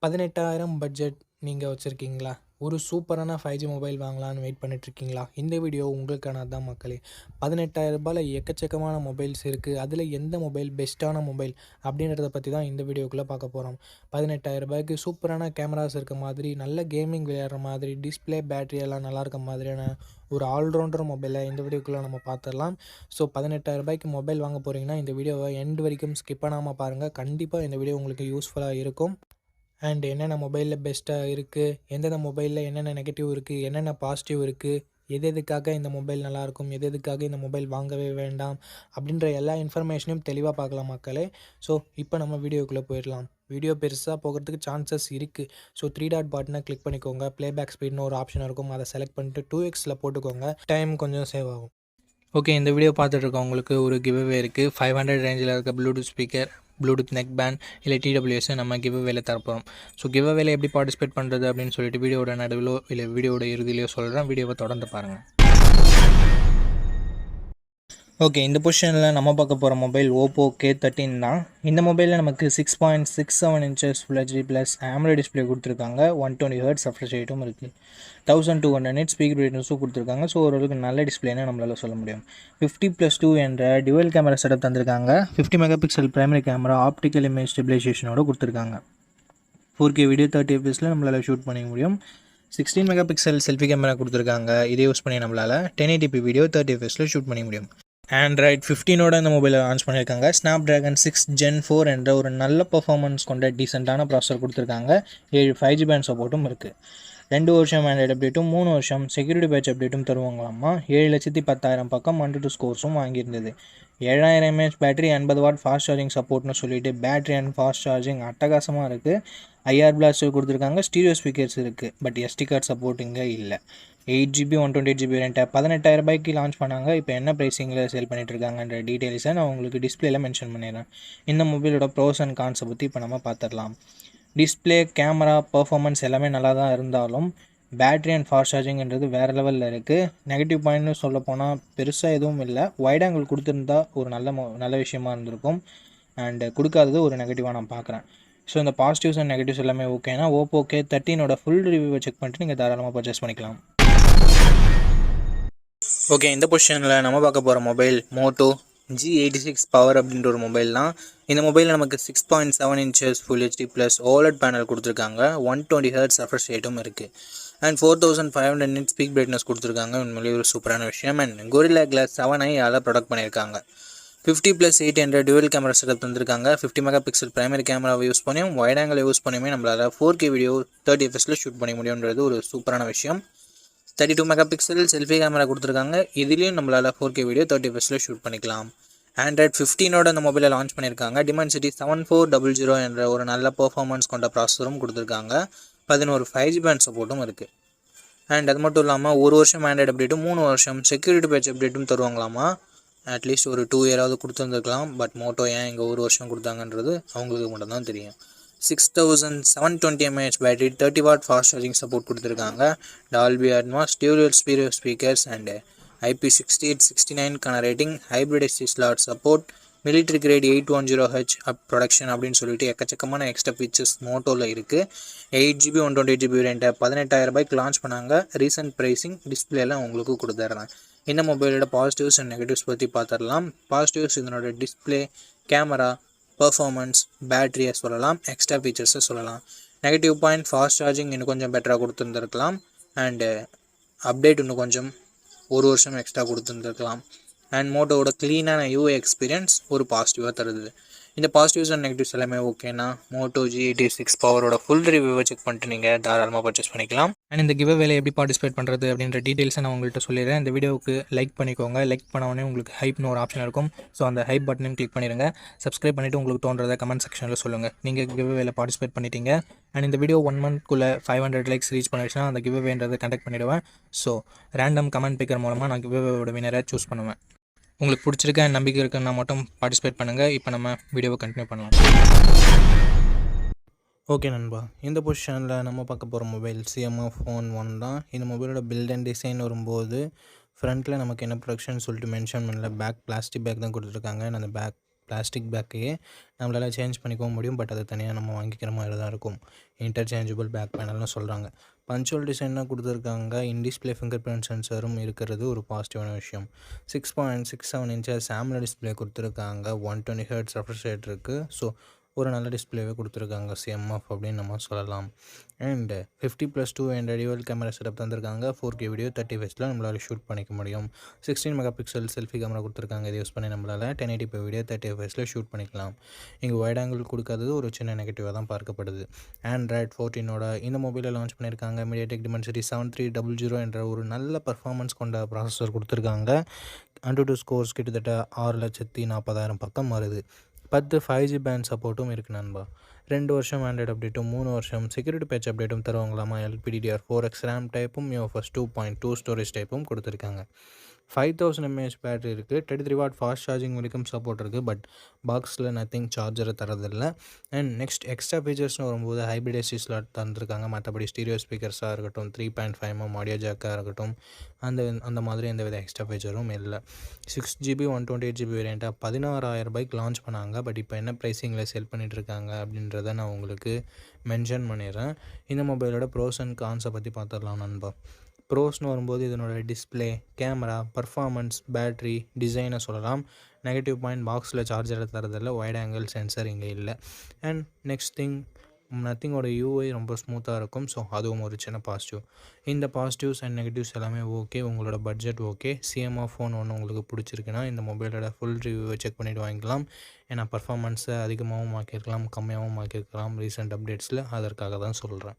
18,000 budget நீங்கள் வச்சுருக்கீங்களா? ஒரு சூப்பரான 5G மொபைல் வாங்கலான்னு வெயிட் பண்ணிட்டுருக்கீங்களா? இந்த வீடியோ உங்களுக்கானது தான் மக்களே. ரூ. 18,000 எக்கச்சக்கமான மொபைல்ஸ் இருக்குது. அதில் எந்த மொபைல் பெஸ்ட்டான மொபைல் அப்படின்றத பற்றி தான் இந்த வீடியோக்குள்ளே பார்க்க போகிறோம். ரூ. 18,000க்கு சூப்பரான கேமராஸ் இருக்க மாதிரி, நல்ல கேமிங் விளையாடுற மாதிரி, டிஸ்பிளே பேட்டரி எல்லாம் நல்லா இருக்க மாதிரியான ஒரு ஆல்ரவுண்டர் மொபைலை இந்த வீடியோக்குள்ளே நம்ம பார்த்துடலாம். ஸோ 18,000 மொபைல் வாங்க போகிறீங்கன்னா இந்த வீடியோவை எண்ட் வரைக்கும் ஸ்கிப் பண்ணாமல் பாருங்கள். கண்டிப்பாக இந்த வீடியோ உங்களுக்கு யூஸ்ஃபுல்லாக இருக்கும். அண்ட் என்னென்ன மொபைலில் பெஸ்ட்டாக இருக்குது, எந்தெந்த மொபைலில் என்னென்ன நெகட்டிவ் இருக்குது, என்னென்ன பாசிட்டிவ் இருக்குது, எதுக்காக இந்த மொபைல் நல்லாயிருக்கும், எதுக்காக இந்த மொபைல் வாங்கவே வேண்டாம் அப்படின்ற எல்லா இன்ஃபர்மேஷனையும் தெளிவாக பார்க்கலாம் மக்களே. ஸோ இப்போ நம்ம வீடியோக்குள்ளே போயிடலாம். வீடியோ பெருசாக போகிறதுக்கு சான்சஸ் இருக்குது. ஸோ 3 டாட் பட்டனை கிளிக் பண்ணிக்கோங்க. ப்ளேபேக் ஸ்பீட்னு ஒரு ஆப்ஷன் இருக்கும், அதை செலக்ட் பண்ணிட்டு 2xல் போட்டுக்கோங்க. டைம் கொஞ்சம் சேவ் ஆகும். ஓகே, இந்த வீடியோ பார்த்துட்டு இருக்கவங்களுக்கு ஒரு கிவ்அவே இருக்குது. 500 ரேஞ்சில் இருக்க Bluetooth speaker, Bluetooth neck band இல்லை டிடபிள்யூஎஸ் நம்ம கிவ்அவேல தரப்போகிறோம். ஸோ கிவ்அவேல எப்படி பார்ட்டிசிபேட் பண்ணுறது அப்படின்னு சொல்லிட்டு வீடியோட நடுவிலோ இல்லை வீடியோட இறுதியிலையோ சொல்கிறேன். வீடியோவை தொடர்ந்து பாருங்கள். ஓகே, இந்த பொசிஷனில் நம்ம பார்க்க போகிற மொபைல் ஓப்போ K13 தான். இந்த மொபைலில் நமக்கு 6.67 inches full HD plus AMOLED display கொடுத்துருக்காங்க. 120 ஹெர்ட்ஸ் ரெஃப்ரெஷ் ரேட்டும் இருக்குது. 1200 nits ஸ்பீக்கர் பிரைட்னஸும் கொடுத்துருக்காங்க. ஸோ ஓரளவுக்கு நல்ல டிஸ்பிளேன்னு நம்மளால் சொல்ல முடியும். 50+2 என்ற டியூவல் கேமரா செட்டப் தந்திருக்காங்க. 50 megapixel primary camera, optical image ஸ்டெபிலைசேஷனோட கொடுத்துருக்காங்க. 4K வீடியோ 30 fps நம்மளால் ஷூட் பண்ணிக்க முடியும். 16 மெகா பிக்சல் செல்ஃபி கேமரா கொடுத்துருக்காங்க. இதை யூஸ் பண்ணி நம்மளால் 1080p வீடியோ 30 fps ஷூட் பண்ணிக்க முடியும். ஆண்ட்ராய்ட் 15ஓட இந்த மொபைலை லான்ச் பண்ணியிருக்காங்க. Snapdragon 6 Gen 4 என்ற ஒரு நல்ல பர்ஃபார்மன்ஸ் கொண்ட டீசெண்டான ப்ராசஸர் கொடுத்துருக்காங்க. 7 5G பேண்ட் சப்போர்ட்டும் இருக்குது. 2 வருஷம் ஆண்ட்ராய்டு அப்டேட்டும் 3 வருஷம் செக்யூரிட்டி பேட்ச் அப்டேட்டும் தருவாங்களாமா. 7,10,000 பக்கம் 1-2 ஸ்கோர்ஸும் வாங்கியிருந்தது. 7000 mAh battery, 80 watt fast charging சப்போர்ட்னு சொல்லிட்டு பேட்டரி அண்ட் ஃபாஸ்ட் சார்ஜிங் அட்டகாசமாக இருக்குது. IR பிளாஸ்டர் கொடுத்துருக்காங்க. ஸ்டீரியோ ஸ்பீக்கர்ஸ் இருக்குது. பட் SD கார்டு சப்போர்ட் இங்கே இல்லை. 8GB 128GB வேரியண்ட்டை 18,000 லான்ச் பண்ணாங்க. இப்போ என்ன ப்ரைஸிங்கில் சேல் பண்ணிட்டு இருக்காங்கன்ற டீட்டெயில்ஸை நான் உங்களுக்கு டிஸ்பிளேல மென்ஷன் பண்ணிடுறேன். இந்த மொபைலோட ப்ரோஸ் அண்ட் கான்ஸை பற்றி இப்போ நம்ம பார்த்துடலாம். டிஸ்பிளே, கேமரா, பர்ஃபார்மன்ஸ் எல்லாமே நல்லா தான் இருந்தாலும் பேட்டரி அண்ட் ஃபாஸ்ட் சார்ஜிங்கிறது வேறு லெவலில் இருக்குது. நெகட்டிவ் பாயிண்ட்னு சொல்ல போனால் பெருசாக எதுவும் இல்லை. வைட் ஆங்கிள் கொடுத்துருந்தா ஒரு நல்ல விஷயமா இருந்திருக்கும். அண்டு கொடுக்காதது ஒரு நெகட்டிவாக நான் பார்க்குறேன். ஸோ இந்த பாசிட்டிவ்ஸ் அண்ட் நெகட்டிவ்ஸ் எல்லாமே ஓகேனா ஓப்போ K13ஓட ஃபுல் ரிவ்யூவை செக் பண்ணிட்டு நீங்கள் தாராளமாக பர்ச்சேஸ் பண்ணிக்கலாம். ஓகே, இந்த பொசிஷனில் நம்ம பார்க்க போகிற மொபைல் மோட்டோ G86 பவர் அப்படின்ற ஒரு மொபைல் தான். இந்த மொபைலில் நமக்கு 6.7 inches full HD plus OLED panel கொடுத்துருக்காங்க. 120 ஹெர்ட்ஸ் ரெஃப்ரெஷ் ரேட்டும் இருக்குது. அண்ட் 4500 nits ஸ்பீக் பிரைட்னஸ் கொடுத்துருக்காங்க. உண்மையிலேயே ஒரு சூப்பரான விஷயம். And Gorilla Glass 7i product பண்ணியிருக்காங்க. 50+800 டியூவல் கேமரா செட்டப் தந்திருக்காங்க. 50 மெகா பிக்சல் பிரைமரி கேமராவை யூஸ் பண்ணியும் வைட் ஆங்கிள் யூஸ் பண்ணியுமே நம்மளால் 4K வீடியோ 30 fps ஷூட் பண்ண முடியுன்றது ஒரு சூப்பரான விஷயம். 32 மெகா பிக்சல் செல்ஃபி கேமரா கொடுத்துருக்காங்க. இதுலேயும் நம்மளால் 4K வீடியோ 30 fps ஷூட் பண்ணிக்கலாம். ஆண்ட்ராய்ட் 15ஓட அந்த மொபைலை லான்ச் பண்ணியிருக்காங்க. Dimensity 7400 என்ற ஒரு நல்ல பர்ஃபார்மன்ஸ் கொண்ட ப்ராசஸரும் கொடுத்துருக்காங்க. 11 5G பேண்ட் சப்போர்ட்டும் இருக்குது. அண்ட் அது மட்டும் இல்லாமல் 1 வருஷம் ஆண்ட்ராய்டு அப்டேட்டும் 3 வருஷம் செக்யூரிட்டி பேட்ச் அப்டேட்டும் தருவாங்களாமா. அட்லீஸ்ட் ஒரு 2 இயராவது கொடுத்துருந்துருக்கலாம். பட் மோட்டோ ஏன் இங்கே 1 வருஷம் கொடுத்தாங்கன்றது அவங்களுக்கு மட்டும்தான் தெரியும். 6720 mAh battery, 30 watt fast charging support கொடுத்துருக்காங்க. Dolby Atmos, dual stereo speakers and IP6869க்கான rating, hybrid SD slot support, military grade 810H protection அப்படின்னு சொல்லிட்டு எக்கச்சக்கமான எக்ஸ்ட்ரா ஃபீச்சர்ஸ் மோட்டோவில் இருக்குது. 8GB 128GB வேரியண்ட்டை 18,000 லான்ச் பண்ணாங்க. ரீசன்ட் ப்ரைஸிங் டிஸ்பிளேலாம் உங்களுக்கு கொடுத்துட்றேன். இந்த மொபைலோட பாசிட்டிவ்ஸ் அண்ட் நெகட்டிவ்ஸ் பற்றி பார்த்துடலாம். பாசிட்டிவ்ஸ் இதனோட டிஸ்பிளே, கேமரா, பர்ஃபார்மன்ஸ், பேட்டரியை சொல்லலாம். எக்ஸ்ட்ரா ஃபீச்சர்ஸை சொல்லலாம். நெகட்டிவ் பாயிண்ட், ஃபாஸ்ட் சார்ஜிங் இன்னும் கொஞ்சம் பெட்டராக கொடுத்துருந்துருக்கலாம். அண்டு அப்டேட் இன்னும் கொஞ்சம் 1 வருஷம் எக்ஸ்ட்ரா கொடுத்துருந்துருக்கலாம். அண்ட் மோட்டோவோட க்ளீனான UI எக்ஸ்பீரியன்ஸ் ஒரு பாசிட்டிவாக தருது. இந்த பாசிட்டிவ்ஸ் அண்ட் நெகட்டிவ்ஸ் எல்லாமே ஓகேனா மோட்டோ G86 பவரோட ஃபுல் ரிவ்யூவை செக் பண்ணிட்டு நீங்கள் தாராளமாக பர்ச்சேஸ் பண்ணிக்கலாம். அண்ட் இந்த கிவ்அவேல எப்படி பார்ட்டிசிபேட் பண்ணுறது அப்படின்ற டீட்டெயில்ஸை நான் உங்கள்கிட்ட சொல்லிடுறேன். இந்த வீடியோவுக்கு லைக் பண்ணிக்கோங்க. லைக் பண்ணவொடனே உங்களுக்கு ஹைப்னு ஒரு ஆப்ஷன் இருக்கும். ஸோ அந்த ஹைப் பட்டனையும் கிளிக் பண்ணிடுங்க. சப்ஸ்கிரைப் பண்ணிவிட்டு உங்களுக்கு தோன்றதை கமெண்ட் செக்ஷனில் சொல்லுங்கள். நீங்கள் கிவ்அவேல பார்ட்டிசிபேட் பண்ணிட்டீங்க. அண்ட் இந்த வீடியோ 1 மந்த்க்குள்ளே 500 லைக்ஸ் ரீச் பண்ணிடுச்சுன்னா அந்த கிவ்அவேன்றது கண்டக்ட் பண்ணிவிடுவேன். ஸோ ரேண்டம் கமெண்ட் பிக்கர் மூலமாக நான் கிவ்அவேவோட வினரை சூஸ் பண்ணுவேன். உங்களுக்கு பிடிச்சிருக்க நம்பிக்கை இருக்குன்னா மட்டும் பார்ட்டிசிபேட் பண்ணுங்கள். இப்போ நம்ம வீடியோவை கண்டினியூ பண்ணலாம். ஓகே நண்பா, இந்த பொசிஷனில் நம்ம பார்க்க போகிற மொபைல் CMF Phone 1 தான். இந்த மொபைலோட பில்ட் அண்ட் டிசைன் வரும்போது ஃப்ரண்ட்டில் நமக்கு என்ன ப்ரொடக்ஷன் சொல்லிட்டு மென்ஷன் பண்ணல. பேக் பிளாஸ்டிக் பேக் தான் கொடுத்துருக்காங்க. அந்த பேக் பிளாஸ்டிக் பேக்கையே நம்மளால் சேஞ்ச் பண்ணிக்கவும் முடியும். பட் அதை தனியாக நம்ம வாங்கிக்கிற மாதிரி தான் இருக்கும். இன்டர்சேஞ்சபிள் பேக் பேனல்னு சொல்கிறாங்க. பஞ்சுவல் டிசைனாக கொடுத்துருக்காங்க. இன்டிஸ்பிளே ஃபிங்கர் பிரிண்ட் சென்சரும் இருக்கிறது ஒரு பாசிட்டிவான விஷயம். 6.67 இன்ச்சஸ் AMOLED டிஸ்பிளே கொடுத்துருக்காங்க. 120 Hz ரெஃப்ரெஷ் ரேட் இருக்குது. ஸோ ஒரு நல்ல டிஸ்பிளேவே கொடுத்துருக்காங்க. CMF அப்படின்னு நம்ம சொல்லலாம். அண்ட் 50+2 என்ற டியூவல் கேமரா செட்டப் தந்திருக்காங்க. 4K வீடியோ 30 fps நம்மளால் ஷூட் பண்ணிக்க முடியும். 16 மெகாபிக்சல் செல்ஃபி கேமரா கொடுத்துருக்காங்க. இதை யூஸ் பண்ணி நம்மளால் 1080p வீடியோ 30 fps ஷூட் பண்ணிக்கலாம். இங்கே வைட் ஆங்கிள் கொடுக்காதது ஒரு சின்ன நெகட்டிவாக தான் பார்க்கப்படுது. Android 14ஓட இந்த மொபைலை லான்ச் பண்ணியிருக்காங்க. MediaTek Dimensity 7300 என்ற ஒரு நல்ல பர்ஃபார்மன்ஸ் கொண்ட ப்ராசஸர் கொடுத்துருக்காங்க. AnTuTu ஸ்கோர்ஸ் கிட்டத்தட்ட 6,40,000 பக்கம் வருது. 10 5G பேண்ட் சப்போர்ட்டும் இருக்குது நண்பா. 2 வருஷம் ஆண்ட்ராய்டு அப்டேட்டும் 3 வருஷம் செக்யூரிட்டி பேட்ச் அப்டேட்டும் தருவாங்களாமா. LPDDR4X RAM டைப்பும் UFS 2.2 ஸ்டோரேஜ் டைப்பும் கொடுத்துருக்காங்க. 5000 mAh பேட்டரி இருக்குது. 33W ஃபாஸ்ட் சார்ஜிங் வரைக்கும் சப்போர்ட் இருக்குது. பட் பாக்ஸில் நத்திங் சார்ஜரை தரதில்லை. அண்ட் நெக்ஸ்ட் எக்ஸ்ட்ரா ஃபீச்சர்ஸ்னு வரும்போது ஹைப்ரிட் AC ஸ்லாட் தந்துருக்காங்க. மற்றபடி ஸ்டீரியோ ஸ்பீக்கர்ஸாக இருக்கட்டும், 3.5mm ஆடியோ ஜாக்காக இருக்கட்டும், அந்த மாதிரி எந்தவித எக்ஸ்ட்ரா ஃபீச்சரும் இல்லை. 6GB 128GB வேரியண்ட்டாக 16,000 லான்ச் பண்ணாங்க. பட் இப்போ என்ன ப்ரைஸிங்கில் செல் பண்ணிகிட்ருக்காங்க அப்படின்றத நான் உங்களுக்கு மென்ஷன் பண்ணிடுறேன். இந்த மொபைலோட ப்ரோஸ் அண்ட் கான்ஸை பற்றி பார்த்துடலாம் நண்பா. ப்ரோஸ்னு வரும்போது இதனோட டிஸ்பிளே, கேமரா, பர்ஃபார்மன்ஸ், பேட்ரி, டிசைனை சொல்லலாம். நெகட்டிவ் பாயிண்ட் பாக்ஸில் சார்ஜரை தரதில்லை. வைட் ஆங்கிள் சென்சர் இங்கே இல்லை. அண்ட் நெக்ஸ்ட் திங், நத்திங்கோட UI ரொம்ப ஸ்மூத்தாக இருக்கும். ஸோ அதுவும் ஒரு சின்ன பாசிட்டிவ். இந்த பாசிட்டிவ்ஸ் அண்ட் நெகட்டிவ்ஸ் எல்லாமே ஓகே. உங்களோட பட்ஜெட் ஓகே. CMF ஃபோன் ஒன்று உங்களுக்கு பிடிச்சிருக்குன்னா இந்த மொபைலோட ஃபுல் ரிவ்யூவை செக் பண்ணிவிட்டு வாங்கிக்கலாம். ஏன்னா பர்ஃபார்மன்ஸை அதிகமாகவும் ஆக்கியிருக்கலாம், கம்மியாகவும் ஆக்கியிருக்கலாம் ரீசெண்ட் அப்டேட்ஸில். அதற்காக தான் சொல்கிறேன்.